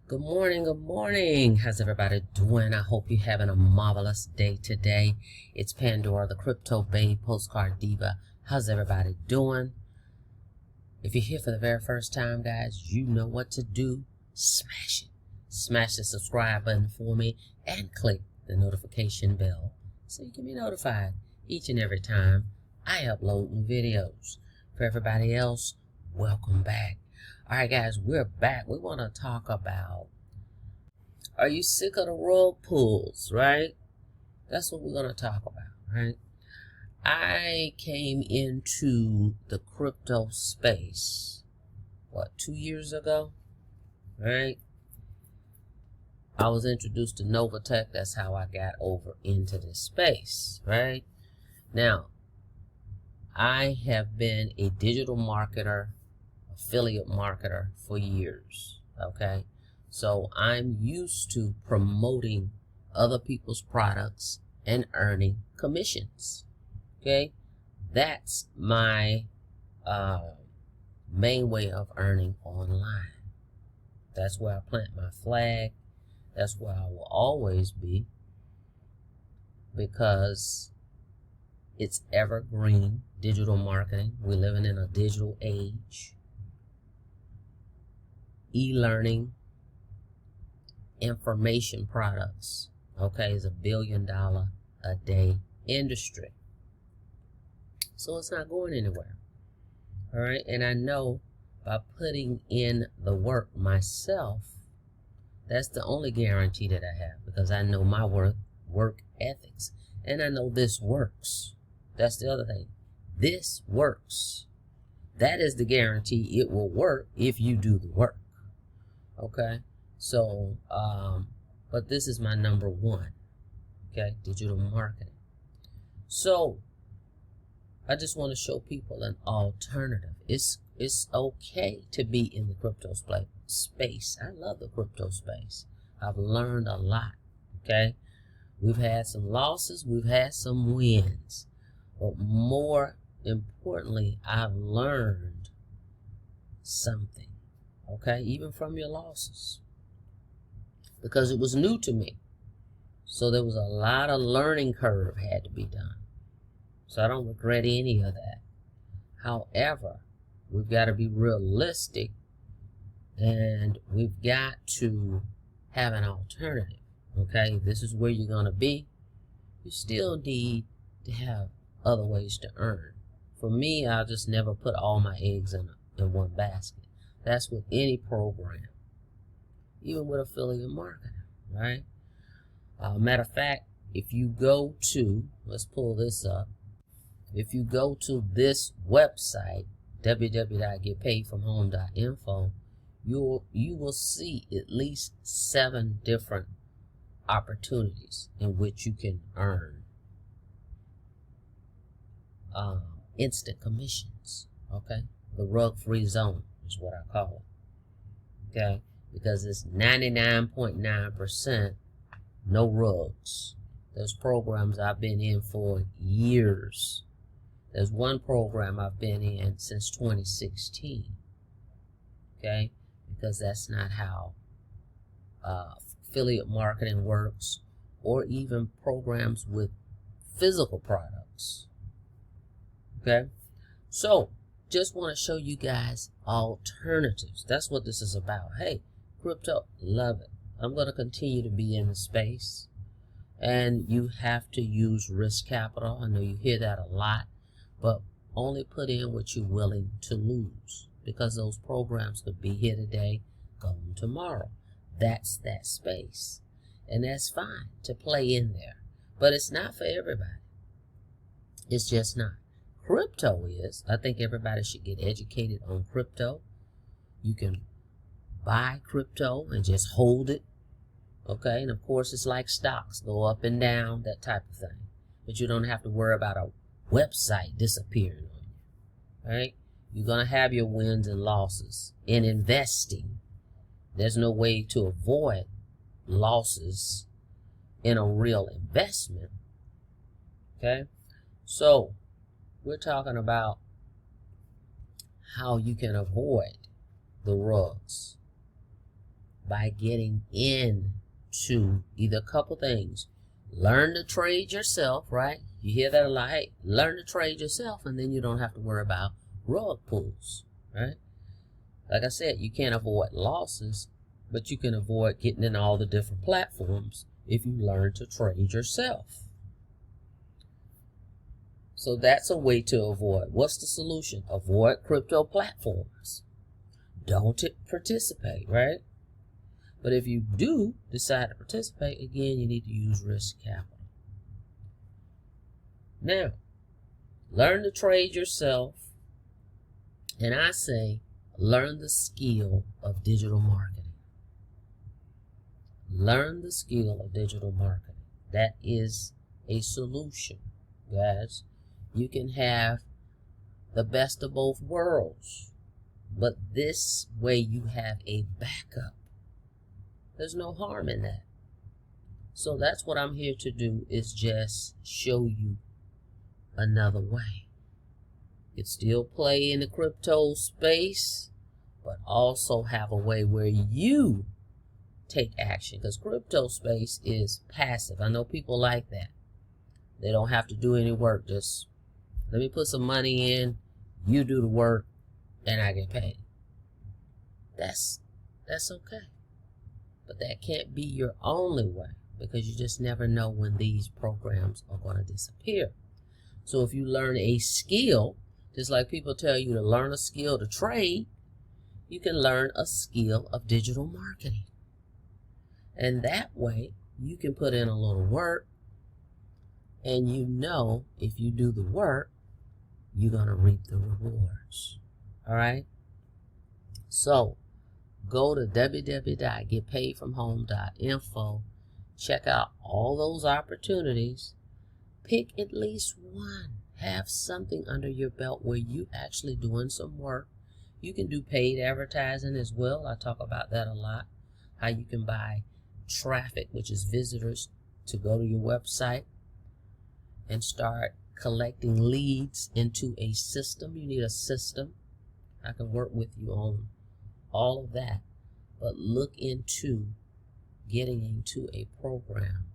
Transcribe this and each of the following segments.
Good morning, good morning. How's everybody doing? I hope you're having a marvelous day today. It's Pandora, the crypto babe, postcard diva. How's everybody doing? If you're here for the very first time, guys, you know what to do. Smash it. Smash the subscribe button for me and click the notification bell so you can be notified each and every time I upload new videos. For everybody else, welcome back. All right, guys, we're back. We want to talk about, are you sick of the rug pulls, right? That's what we're going to talk about, right? I came into the crypto space, 2 years ago, right? I was introduced to Novatech. That's how I got over into this space, right? Now, I have been a digital marketer, affiliate marketer for years, okay? So I'm used to promoting other people's products and earning commissions, okay? That's my main way of earning online. That's where I plant my flag. That's where I will always be, because it's evergreen digital marketing. We're living in a digital age. E-learning, information products, okay, is $1 billion a day industry. So it's not going anywhere. All right, and I know by putting in the work myself, that's the only guarantee that I have, because I know my work ethics, and I know this works. That's the other thing. This works. That is the guarantee. It will work if you do the work. Okay, so, but this is my number one, okay, digital marketing. So, I just want to show people an alternative. It's okay to be in the crypto space. I love the crypto space. I've learned a lot, okay? We've had some losses, we've had some wins, but more importantly, I've learned something. Okay, even from your losses, because it was new to me. So there was a lot of learning curve had to be done. So I don't regret any of that. However, we've got to be realistic, and we've got to have an alternative. Okay, this is where you're going to be. You still need to have other ways to earn. For me, I'll just never put all my eggs in one basket. That's with any program, even with affiliate marketing, right? Matter of fact, if you go to, let's pull this up. If you go to this website, www.getpaidfromhome.info, you will see at least 7 different opportunities in which you can earn instant commissions, okay? The rug-free zone is what I call it, okay? Because it's 99.9% no rugs. There's programs I've been in for years. There's one program I've been in since 2016, okay? Because that's not how affiliate marketing works, or even programs with physical products, okay? So, just want to show you guys alternatives. That's what this is about. Hey, crypto, love it. I'm going to continue to be in the space, and you have to use risk capital. I know you hear that a lot, but only put in what you're willing to lose, because those programs could be here today, gone tomorrow. That's that space, and that's fine to play in there, but it's not for everybody. It's just not. Crypto is. I think everybody should get educated on crypto. You can buy crypto and just hold it, okay? And of course, it's like stocks, go up and down, that type of thing. But you don't have to worry about a website disappearing on you, right? You're going to have your wins and losses. In investing, there's no way to avoid losses in a real investment, okay? So, we're talking about how you can avoid the rugs. by getting into either a couple things. Learn to trade yourself, right? You hear that a lot. Hey, learn to trade yourself, and then you don't have to worry about rug pulls, right? Like I said, you can't avoid losses, but you can avoid getting in all the different platforms if you learn to trade yourself. So that's a way to avoid. What's the solution? Avoid crypto platforms. Don't participate, right? But if you do decide to participate, again, you need to use risk capital. Now, learn to trade yourself. And I say, learn the skill of digital marketing. Learn the skill of digital marketing. That is a solution, guys. You can have the best of both worlds, but this way you have a backup. There's no harm in that. So that's what I'm here to do, is just show you another way. You can still play in the crypto space, but also have a way where you take action, because crypto space is passive. I know people like that. They don't have to do any work. Just let me put some money in, you do the work, and I get paid. That's okay. But that can't be your only way, because you just never know when these programs are going to disappear. So if you learn a skill, just like people tell you to learn a skill to trade, you can learn a skill of digital marketing. And that way, you can put in a little work, and you know if you do the work, you're going to reap the rewards. All right? So, go to www.getpaidfromhome.info. Check out all those opportunities. Pick at least one. Have something under your belt where you actually doing some work. You can do paid advertising as well. I talk about that a lot. How you can buy traffic, which is visitors, to go to your website and start collecting leads into a system. You need a system. I can work with you on all of that. But look into getting into a program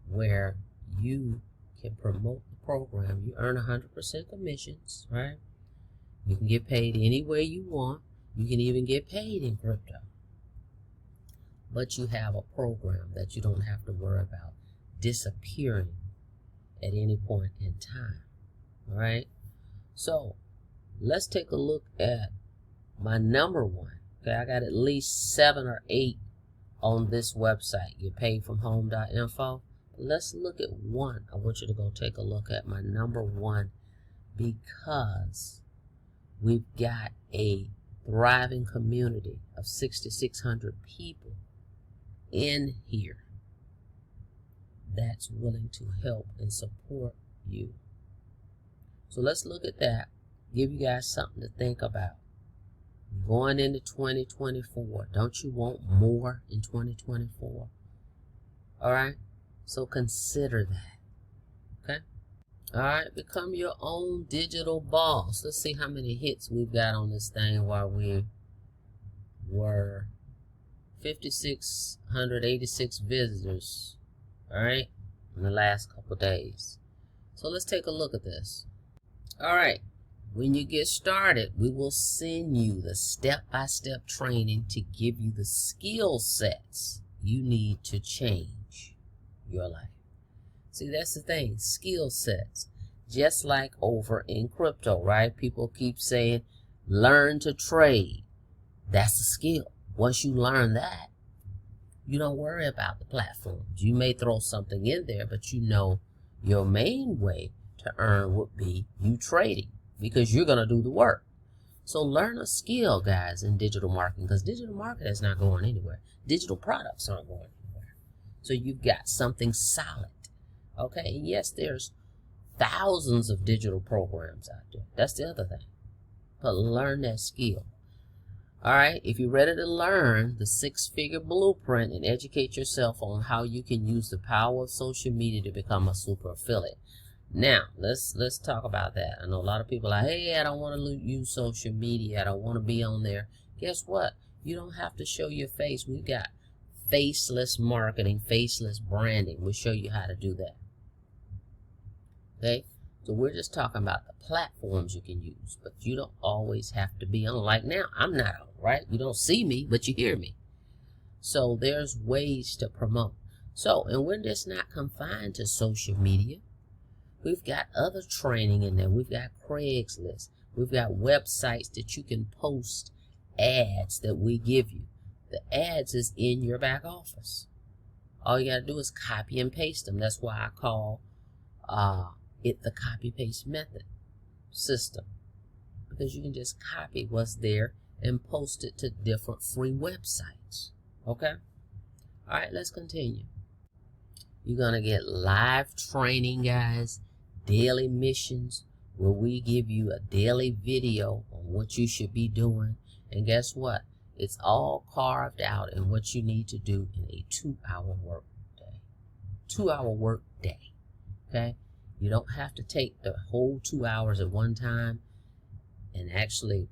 where you can promote the program. You earn 100% commissions, right? You can get paid any way you want. You can even get paid in crypto. But you have a program that you don't have to worry about disappearing at any point in time. All right? So, let's take a look at my number one. Okay, I got at least 7 or 8 on this website, getpaidfromhome.info. Let's look at one. I want you to go take a look at my number one, because we've got a thriving community of 6,600 people in here that's willing to help and support you. So let's look at that. Give you guys something to think about. Going into 2024, don't you want more in 2024? All right, so consider that. Okay, all right, become your own digital boss. Let's see how many hits we've got on this thing while we were 5,686 visitors. All right, in the last couple days. So let's take a look at this. All right. When you get started, we will send you the step-by-step training to give you the skill sets you need to change your life. See, that's the thing, skill sets. Just like over in crypto, right? People keep saying, learn to trade. That's a skill. Once you learn that, you don't worry about the platforms. You may throw something in there, but you know your main way to earn would be you trading, because you're going to do the work. So learn a skill, guys, in digital marketing, because digital marketing is not going anywhere. Digital products aren't going anywhere. So you've got something solid. Okay, and yes, there's thousands of digital programs out there. That's the other thing. But learn that skill. All right, if you're ready to learn the 6-figure blueprint and educate yourself on how you can use the power of social media to become a super affiliate. Now, let's talk about that. I know a lot of people are like, hey, I don't want to use social media. I don't want to be on there. Guess what? You don't have to show your face. We've got faceless marketing, faceless branding. We'll show you how to do that. Okay? So we're just talking about the platforms you can use, but you don't always have to be on. Like now, I'm not on, right? You don't see me, but you hear me. So there's ways to promote. So, and we're just not confined to social media. We've got other training in there. We've got Craigslist. We've got websites that you can post ads that we give you. The ads is in your back office. All you got to do is copy and paste them. That's why I call it the copy paste method system, because you can just copy what's there and post it to different free websites. Okay? All right, let's continue. You're going to get live training, guys, daily missions, where we give you a daily video on what you should be doing. And guess what? It's all carved out in what you need to do in a 2-hour work day. 2-hour work day. Okay? You don't have to take the whole 2 hours at one time and actually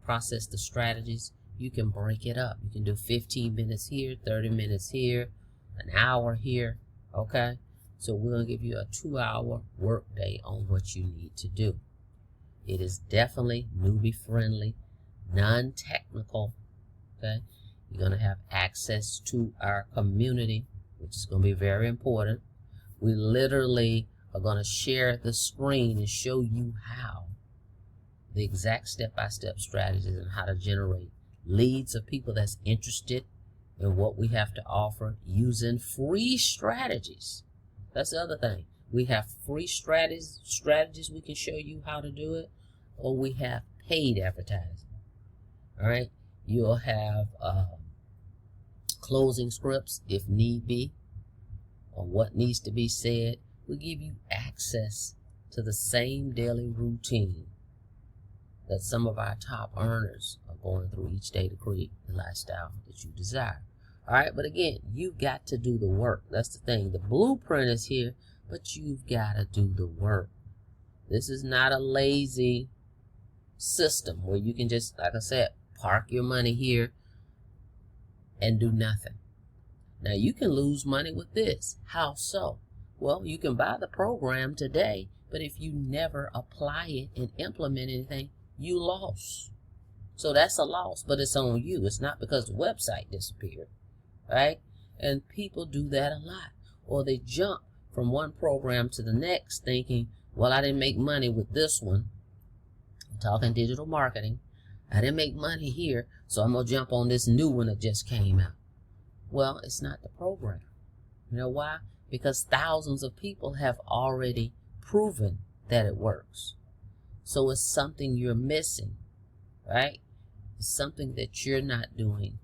process the strategies. You can break it up. You can do 15 minutes here, 30 minutes here, an hour here. Okay? So we're going to give you a 2-hour work day on what you need to do. It is definitely newbie friendly, non-technical. Okay? You're going to have access to our community, which is going to be very important. We literally are going to share the screen and show you how, the exact step-by-step strategies and how to generate leads of people that's interested in what we have to offer using free strategies. That's the other thing. We have free strategies we can show you how to do it, or we have paid advertising. All right? You'll have closing scripts if need be, on what needs to be said. We give you access to the same daily routine that some of our top earners are going through each day to create the lifestyle that you desire. All right, but again, you've got to do the work. That's the thing. The blueprint is here, but you've got to do the work. This is not a lazy system where you can just, like I said, park your money here and do nothing. Now, you can lose money with this. How so? Well, you can buy the program today, but if you never apply it and implement anything, you lost. So that's a loss, but it's on you. It's not because the website disappeared, right? And people do that a lot. Or they jump from one program to the next thinking, well, I didn't make money with this one. I'm talking digital marketing. I didn't make money here, so I'm going to jump on this new one that just came out. Well, it's not the program. You know why? Because thousands of people have already proven that it works. So it's something you're missing, right? It's something that you're not doing,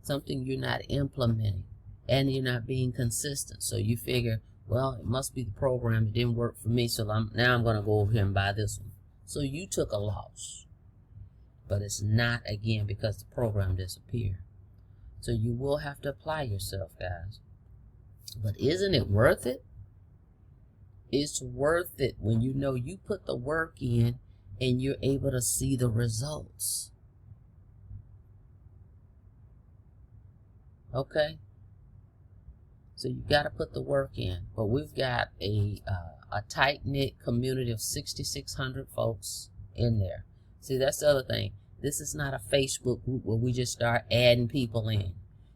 something you're not implementing, and you're not being consistent. So you figure, well, it must be the program. It didn't work for me, so now I'm going to go over here and buy this one. So you took a loss. But it's not, again, because the program disappeared. So you will have to apply yourself, guys. But isn't it worth it? It's worth it when you know you put the work in and you're able to see the results. Okay? So you got to put the work in. But we've got a tight-knit community of 6,600 folks in there. See, that's the other thing. This is not a Facebook group where we just start adding people in.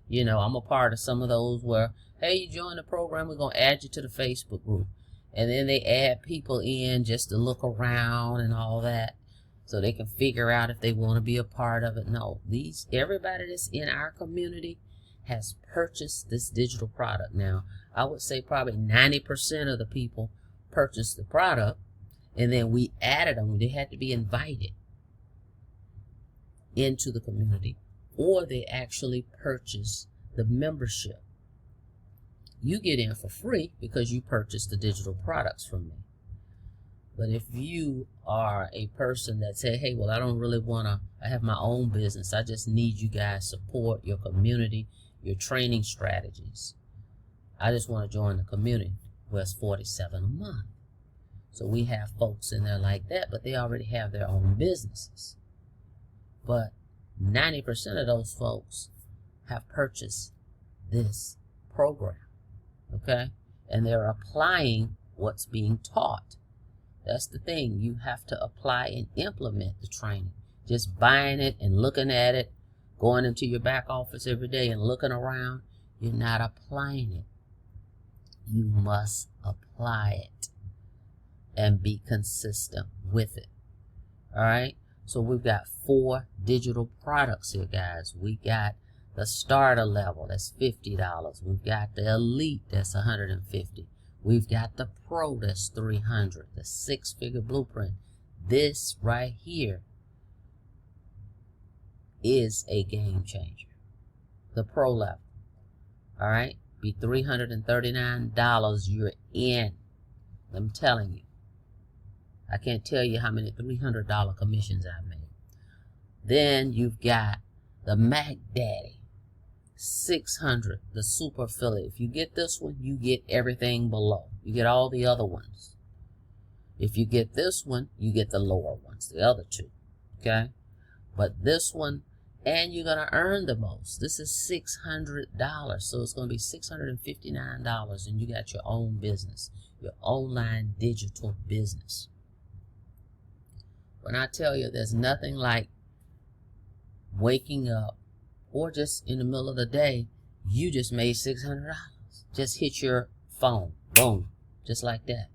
You know, I'm a part of some of those where, hey, you join the program, we're going to add you to the Facebook group. And then they add people in just to look around and all that so they can figure out if they want to be a part of it. No, everybody that's in our community has purchased this digital product. Now, I would say probably 90% of the people purchased the product, and then we added them. They had to be invited into the community, or they actually purchase the membership. You get in for free because you purchased the digital products from me. But if you are a person that say, hey, well, I don't really want to, I have my own business, I just need you guys support your community, your training strategies, I just want to join the community. Well, it's $47 a month. So we have folks in there like that, but they already have their own businesses. But 90% of those folks have purchased this program, okay? And they're applying what's being taught. That's the thing. You have to apply and implement the training. Just buying it and looking at it, going into your back office every day and looking around, you're not applying it. You must apply it and be consistent with it. All right? So we've got 4 digital products here, guys. We got the starter level, that's $50. We've got the elite, that's $150. We've got the pro, that's $300. The 6-figure blueprint. This right here is a game changer. The pro level, all right, be $339. You're in. I'm telling you. I can't tell you how many $300 commissions I've made. Then you've got the Mac Daddy, $600, the super affiliate. If you get this one, you get everything below. You get all the other ones. If you get this one, you get the lower ones, the other 2. Okay? But this one, and you're going to earn the most. This is $600. So it's going to be $659, and you got your own business, your online digital business. When I tell you there's nothing like waking up or just in the middle of the day, you just made $600. Just hit your phone. Boom. Just like that.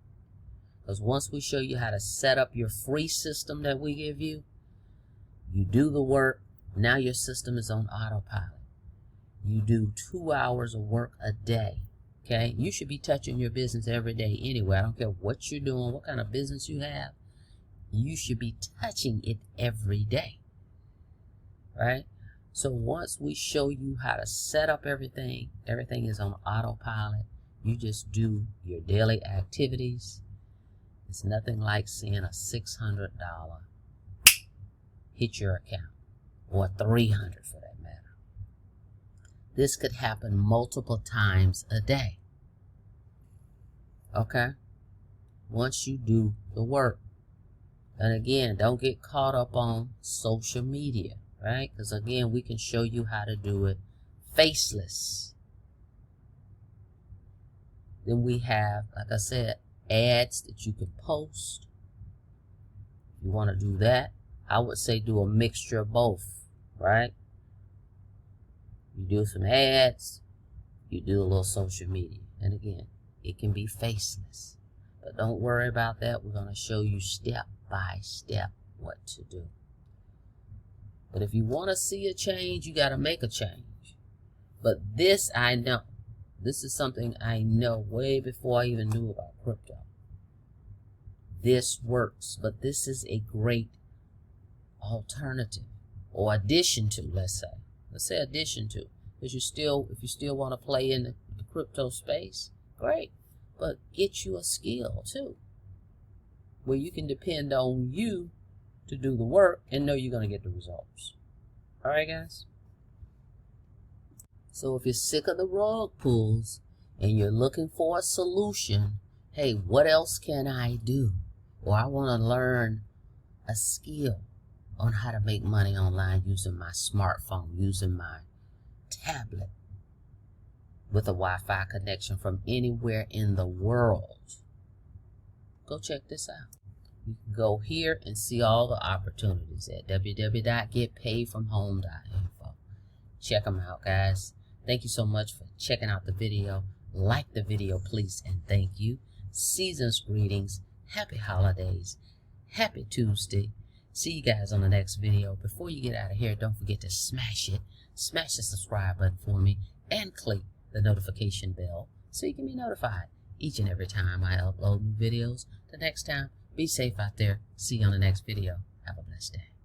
Because once we show you how to set up your free system that we give you, you do the work. Now your system is on autopilot. You do 2 hours of work a day. Okay? You should be touching your business every day anyway. I don't care what you're doing, what kind of business you have. You should be touching it every day. Right? So once we show you how to set up everything, everything is on autopilot. You just do your daily activities. It's nothing like seeing a $600 hit your account, or $300 for that matter. This could happen multiple times a day. Okay? Once you do the work. And again, don't get caught up on social media, right? Because again, we can show you how to do it faceless. Then we have, like I said, ads that you can post. If you want to do that, I would say do a mixture of both, right? You do some ads, you do a little social media. And again, it can be faceless. But don't worry about that. We're going to show you step by step what to do. But if you want to see a change, you got to make a change. But this I know. This is something I know way before I even knew about crypto. This works, but this is a great alternative or addition to, let's say addition to, because if you still want to play in the crypto space, great, but get you a skill too, where you can depend on you to do the work and know you're going to get the results. All right, guys. So if you're sick of the rug pulls and you're looking for a solution, hey, what else can I do? Or I want to learn a skill on how to make money online using my smartphone, using my tablet with a Wi-Fi connection from anywhere in the world. Go check this out. You can go here and see all the opportunities at www.getpaidfromhome.info. Check them out, guys. Thank you so much for checking out the video. Like the video, please, and thank you. Season's greetings. Happy holidays. Happy Tuesday. See you guys on the next video. Before you get out of here, don't forget to smash it. Smash the subscribe button for me and click the notification bell so you can be notified each and every time I upload new videos. The next time, be safe out there. See you on the next video. Have a blessed day.